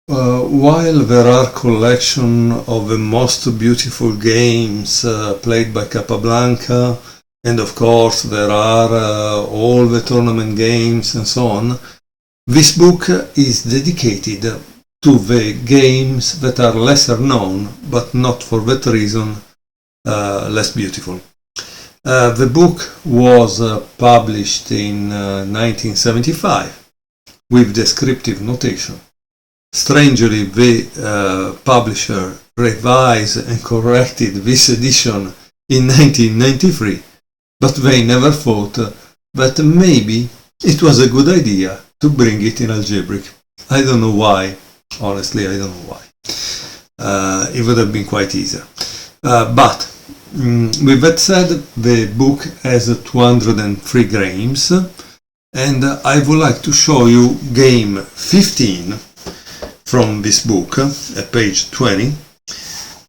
While there are collection of the most beautiful games played by Capablanca, and of course there are all the tournament games and so on, this book is dedicated to the games that are lesser known, but not for that reason less beautiful. The book was published in 1975 with descriptive notation. Strangely, the publisher revised and corrected this edition in 1993, but they never thought that maybe it was a good idea to bring it in algebraic. I don't know why. Honestly, I don't know why. It would have been quite easier. But with that said, the book has 203 games, and I would like to show you game 15 from this book at page 20,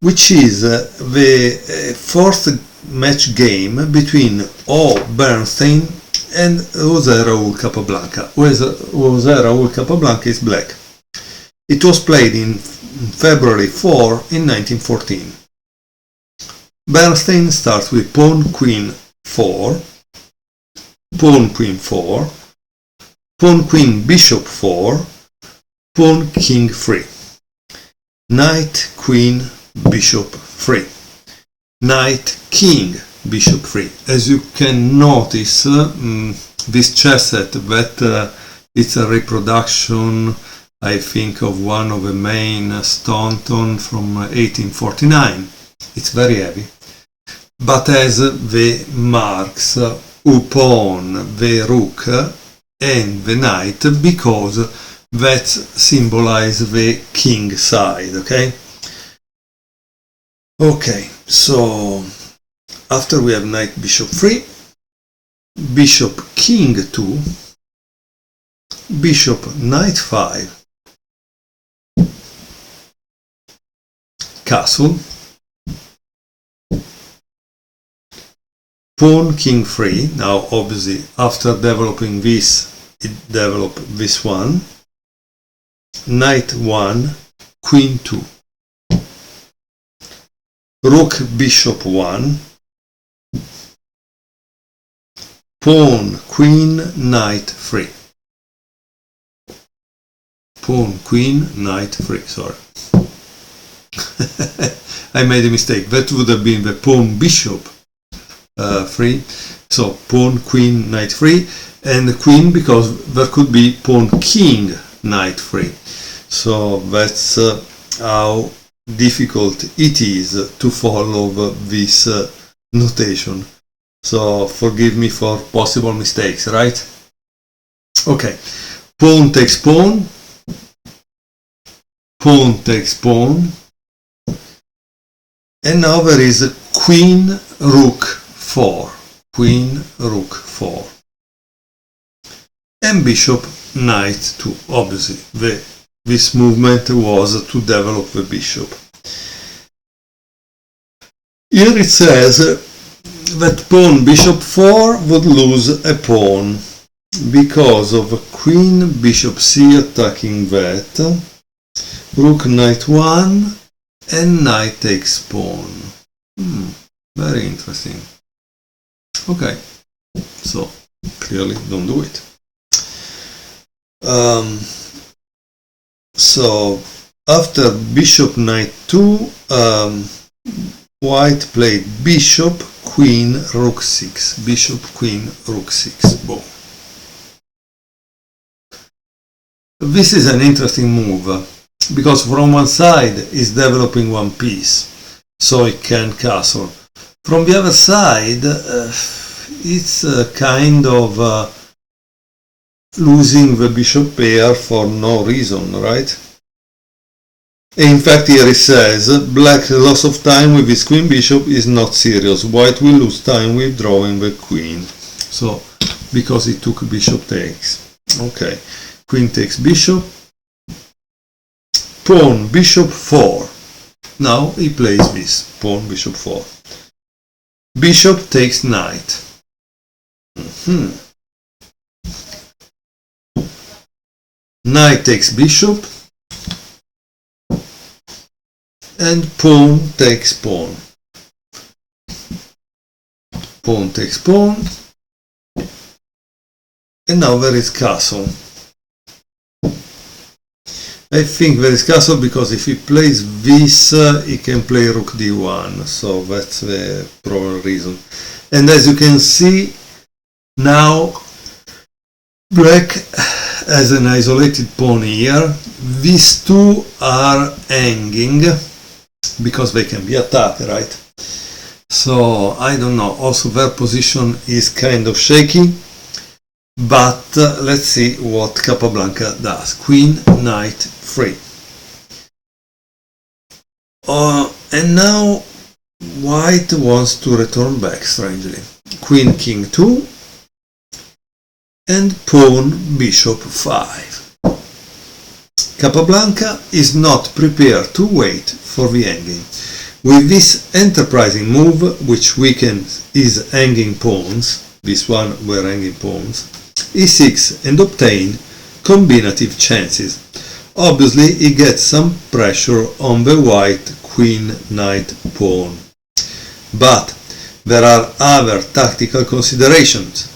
which is the fourth match game between O. Bernstein and José Raúl Capablanca. José Raúl Capablanca is black. It was played in February 4 in 1914. Bernstein starts with pawn queen 4, pawn queen 4, pawn queen bishop 4, pawn king 3, knight queen bishop 3, knight king bishop 3. As you can notice, this chess set that it's a reproduction, I think, of one of the main Staunton from 1849. It's very heavy, but has the marks upon the rook and the knight because that symbolize the king side. Okay, so after we have knight bishop 3, bishop king 2, bishop knight 5, castle, pawn king 3. Now obviously after developing this, it developed this one, knight 1, queen 2, rook bishop 1, pawn queen knight 3, pawn queen knight 3, sorry. I made a mistake. That would have been the pawn bishop 3, so pawn queen knight 3, and the queen because there could be pawn king knight 3. So that's how difficult it is to follow this notation. So forgive me for possible mistakes, right? Okay, pawn takes pawn, pawn takes pawn, and now there is queen rook 4, queen rook 4, and bishop knight 2. Obviously this movement was to develop the bishop. Here it says that pawn bishop 4 would lose a pawn because of queen bishop c attacking that, rook knight 1, and knight takes pawn. Very interesting. Okay, so clearly don't do it. So after bishop knight 2, white played bishop queen rook 6, bishop queen rook 6. Boom. This is an interesting move because from one side is developing one piece, so it can castle. From the other side, it's kind of losing the bishop pair for no reason, right? In fact, here it says, black loss of time with his queen bishop is not serious. White will lose time withdrawing the queen. So, because he took bishop takes. Okay, queen takes bishop, pawn bishop 4. Now he plays this, pawn bishop 4. Bishop takes knight. Knight takes bishop, and pawn takes pawn. Pawn takes pawn, and now there is castle. I think there is castle because if he plays this, he can play rook d1, so that's the probable reason. And as you can see, now black has an isolated pawn here. These two are hanging because they can be attacked, right? So I don't know, also their position is kind of shaky, but let's see what Capablanca does. Queen, knight, 3. And now white wants to return back, strangely. Queen, king 2, and pawn, bishop 5. Capablanca is not prepared to wait for the hanging. With this enterprising move, which weakens his hanging pawns, this one were hanging pawns, he seeks and obtains combinative chances. Obviously, he gets some pressure on the white queen knight pawn. But there are other tactical considerations.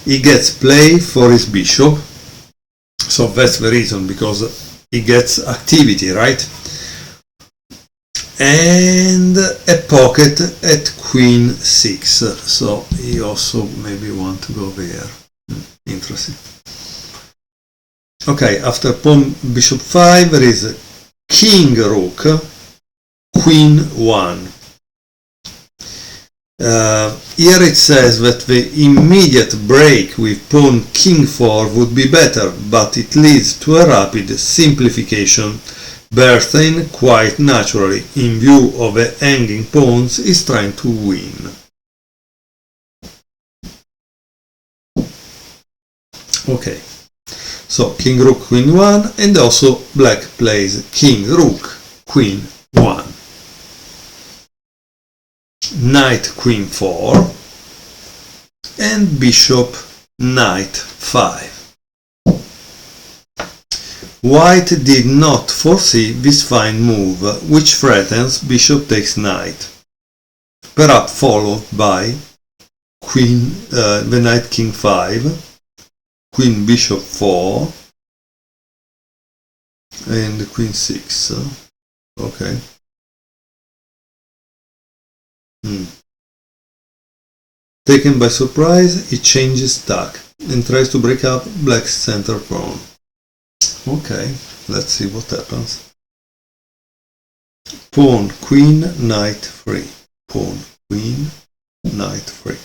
He gets play for his bishop, so that's the reason, because he gets activity, right? And a pocket at queen 6, so he also maybe want to go there. Interesting. Okay, after pawn bishop 5 there is king rook, queen 1. Here it says that the immediate break with pawn king 4 would be better, but it leads to a rapid simplification. Bernstein, quite naturally, in view of the hanging pawns, is trying to win. Okay, so king rook queen 1, and also black plays king rook queen 1. Knight queen 4, and bishop knight 5. White did not foresee this fine move, which threatens bishop takes knight, perhaps followed by the knight king 5, queen bishop 4, and queen 6. Okay. Taken by surprise, he changes tack and tries to break up black's center pawn. Okay, let's see what happens. Pawn, queen, knight 3. Pawn, queen, knight 3.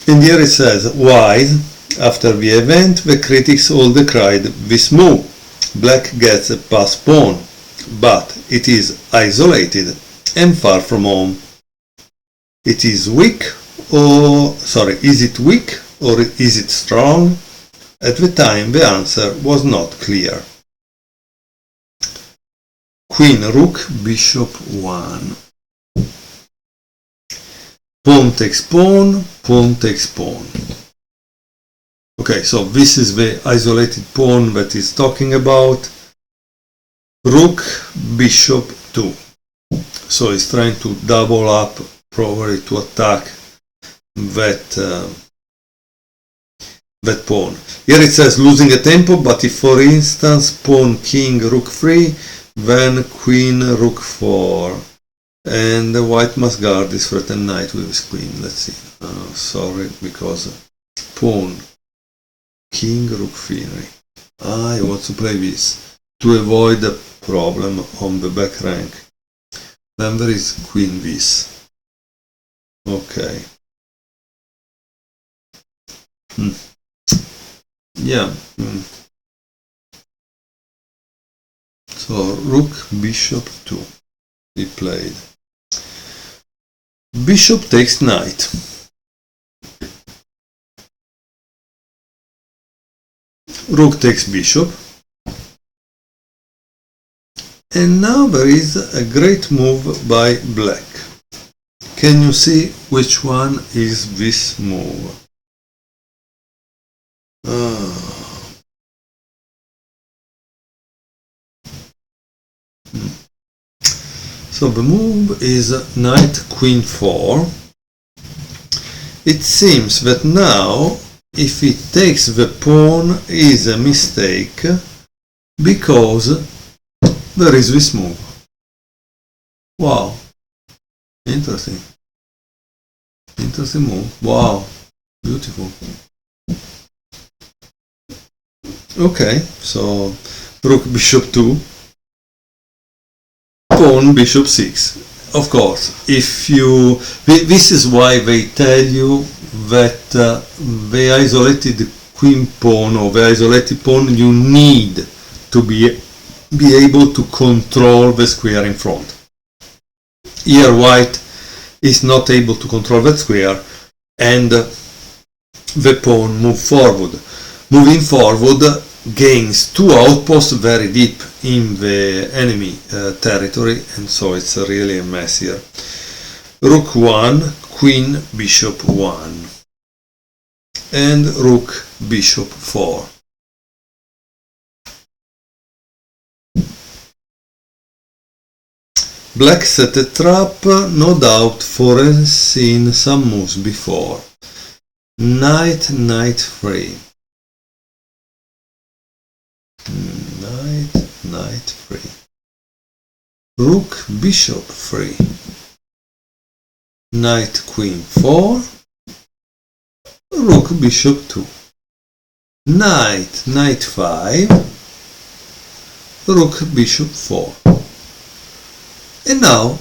And here it says, wise, after the event, the critics all decried this move. Black gets a pass pawn, but it is isolated and far from home. It is weak, is it weak or is it strong? At the time the answer was not clear. Queen rook bishop 1. Pawn takes pawn, pawn takes pawn. Okay, so this is the isolated pawn that he's talking about. Rook bishop 2. So he's trying to double up, probably to attack that pawn. Here it says losing a tempo, but if for instance pawn king rook 3, then queen rook 4, and the white must guard this threatened knight with his queen. Let's see. Sorry, because pawn king rook 3. I want to play this to avoid the problem on the back rank. Then there is queen this. Okay. Yeah. So rook bishop 2 he played. Bishop takes knight. Rook takes bishop. And now there is a great move by black. Can you see which one is this move? So the move is knight queen 4. It seems that now if it takes the pawn is a mistake because there is this move. Wow, interesting. Interesting move. Wow, beautiful. Okay, so rook bishop 2, pawn bishop 6. Of course, if you, this is why they tell you that the isolated queen pawn or the isolated pawn, you need to be able to control the square in front. Here white is not able to control that square, and the pawn moves forward. Moving forward gains 2 outposts very deep in the enemy territory, and so it's really a mess here. Rook 1, queen bishop 1, and rook bishop 4. Black set a trap, no doubt, for seen some moves before. Knight, knight 3. Knight, knight 3. Rook bishop 3. Knight queen 4. Rook bishop 2. Knight, knight 5. Rook bishop 4. And now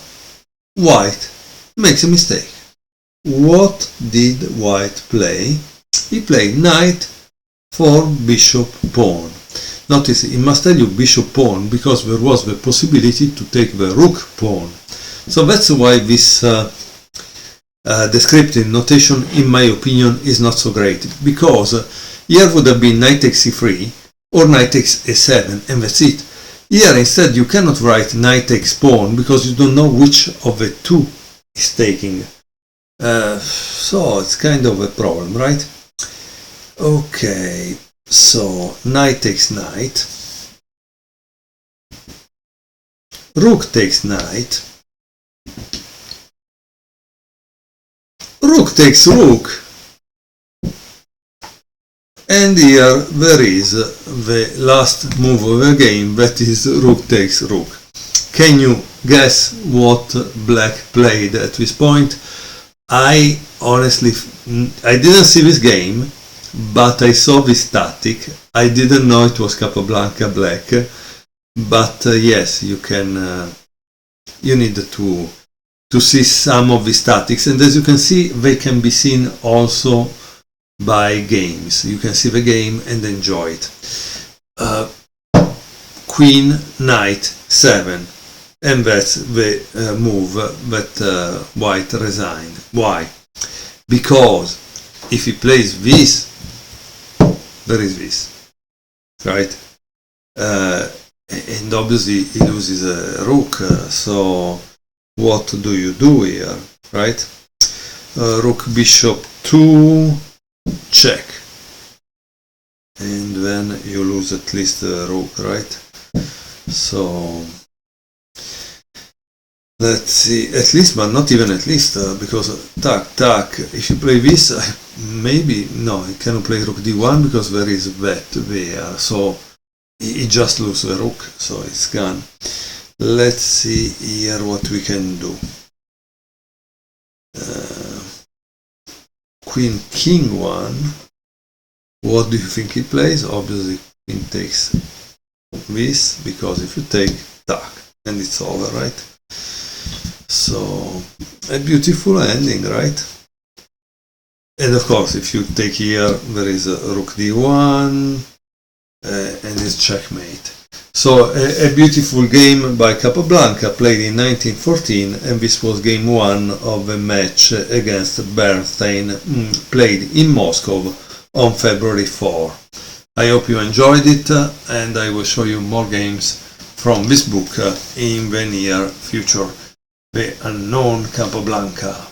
white makes a mistake. What did white play? He played knight for bishop pawn. Notice, he must tell you bishop pawn because there was the possibility to take the rook pawn. So that's why this descriptive notation, in my opinion, is not so great, because here would have been knight takes c3 or knight takes a7, and that's it. Here instead you cannot write knight takes pawn because you don't know which of the two is taking. So it's kind of a problem, right? Okay, so knight takes knight, rook takes knight, rook takes rook, and here there is the last move of the game, that is rook takes rook. Can you guess what black played at this point? I honestly, I didn't see this game, but I saw this tactic. I didn't know it was Capablanca black, but yes, you can, you need to see some of these tactics, and as you can see, they can be seen also by games. You can see the game and enjoy it. Queen, knight, 7, and that's the move that white resigned. Why? Because if he plays this, there is this, right? And obviously he loses a rook, so what do you do here, right? Rook bishop 2, check, and then you lose at least the rook, right? So let's see, at least, but not even at least, because tac, if you play this, maybe, no, you cannot play rook d1 because there is that there, so he just loses the rook, so it's gone. Let's see here what we can do. Queen king 1. What do you think he plays? Obviously queen takes this, because if you take, tac, and it's over, right? So a beautiful ending, right? And of course, if you take here, there is a rook d1, and it's checkmate. So a beautiful game by Capablanca, played in 1914, and this was game 1 of a match against Bernstein, played in Moscow on February 4. I hope you enjoyed it, and I will show you more games from this book in the near future. The Unknown Capablanca.